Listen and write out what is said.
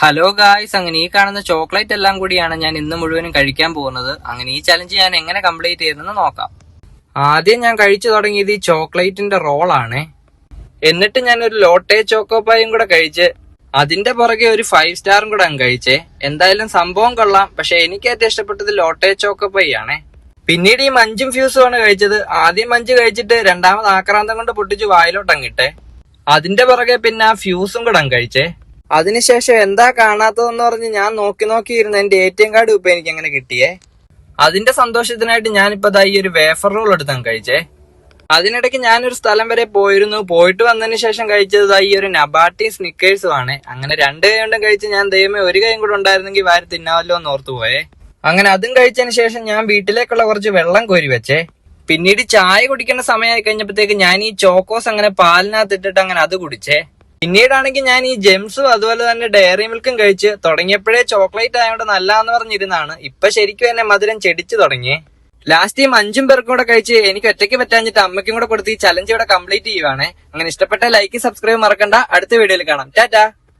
Hello guys, അങ്ങനെ ഈ കാണുന്ന ചോക്ലേറ്റ് എല്ലാം കൂടിയാണ് ഞാൻ ഇന്ന് മുഴുവനും കഴിക്കാൻ പോകുന്നത്. അങ്ങനെ ഈ ചലഞ്ച് ഞാൻ എങ്ങനെ കംപ്ലീറ്റ് ചെയ്തെന്ന് നോക്കാം. ആദ്യം ഞാൻ കഴിച്ചു തുടങ്ങിയത് ഈ ചോക്ലേറ്റിന്റെ റോളാണ്. എന്നിട്ട് ഞാൻ ഒരു ലോട്ടെ ചോക്കോപ്പായും കൂടെ കഴിച്ച് അതിന്റെ പുറകെ ഒരു 5 സ്റ്റാറും കൂടെ അങ്ങ് കഴിച്ചേ. എന്തായാലും സംഭവം കൊള്ളാം, പക്ഷെ എനിക്ക് ഏറ്റവും ഇഷ്ടപ്പെട്ടത് ലോട്ടെ ചോക്കോപ്പൈ ആണേ. പിന്നീട് ഈ മഞ്ചും ഫ്യൂസും ആണ് കഴിച്ചത്. ആദ്യം മഞ്ച് കഴിച്ചിട്ട് രണ്ടാമത് ആക്രാന്തം കൊണ്ട് പൊട്ടിച്ച് വായിലോട്ട് അങ്ങിട്ടെ. അതിന്റെ പുറകെ പിന്നെ ആ ഫ്യൂസും കൂടെ അങ്ങ് കഴിച്ചേ. അതിനുശേഷം എന്താ കാണാത്തതെന്ന് പറഞ്ഞ് ഞാൻ നോക്കിയിരുന്ന എന്റെ ATM കാർഡ് ഇപ്പൊ എനിക്ക് അങ്ങനെ കിട്ടിയേ. അതിന്റെ സന്തോഷത്തിനായിട്ട് ഞാനിപ്പോ ഈ ഒരു വേഫർ റോൾ എടുത്തങ്ങ് കഴിച്ചേ. അതിനിടയ്ക്ക് ഞാനൊരു സ്ഥലം വരെ പോയിരുന്നു. പോയിട്ട് വന്നതിന് ശേഷം കഴിച്ചത് ഈ ഒരു നബാട്ടി സ്നിക്കേഴ്സും ആണ്. അങ്ങനെ 2 കൈ കൊണ്ടും കഴിച്ച് ഞാൻ ദൈവമേ ഒരു കൈയും കൂടെ ഉണ്ടായിരുന്നെങ്കിൽ വാരി തിന്നാവല്ലോ എന്ന് ഓർത്തു പോയേ. അങ്ങനെ അതും കഴിച്ചതിന് ശേഷം ഞാൻ വീട്ടിലേക്കുള്ള കുറച്ച് വെള്ളം കോരി വെച്ചേ. പിന്നീട് ചായ കുടിക്കേണ്ട സമയമായി കഴിഞ്ഞപ്പോഴത്തേക്ക് ഞാൻ ഈ ചോക്കോസ് അങ്ങനെ പാലിനകത്ത് ഇട്ടിട്ട് അങ്ങനെ അത് കുടിച്ചേ. പിന്നീടാണെങ്കിൽ ഞാൻ ഈ ജെംസും അതുപോലെ തന്നെ ഡയറി മിൽക്കും കഴിച്ച് തുടങ്ങിയപ്പോഴേ ചോക്ലേറ്റ് ആയതുകൊണ്ട് നല്ലതെന്ന് പറഞ്ഞിരുന്നാണ്. ഇപ്പൊ ശരിക്കും എന്നെ മധുരം ചെടിച്ചു തുടങ്ങി. ലാസ്റ്റ് ഈ 5 പേർക്കും കൂടെ കഴിച്ച് എനിക്ക് ഒറ്റയ്ക്ക് പറ്റാഞ്ഞിട്ട് അമ്മയ്ക്കും കൂടെ കൊടുത്ത് ഈ ചലഞ്ച് ഇവിടെ കംപ്ലീറ്റ് ചെയ്യുവാണ്. അങ്ങനെ ഇഷ്ടപ്പെട്ട ലൈക്ക് സബ്സ്ക്രൈബ് മറക്കണ്ട. അടുത്ത വീഡിയോയിൽ കാണാം. ടാറ്റാ.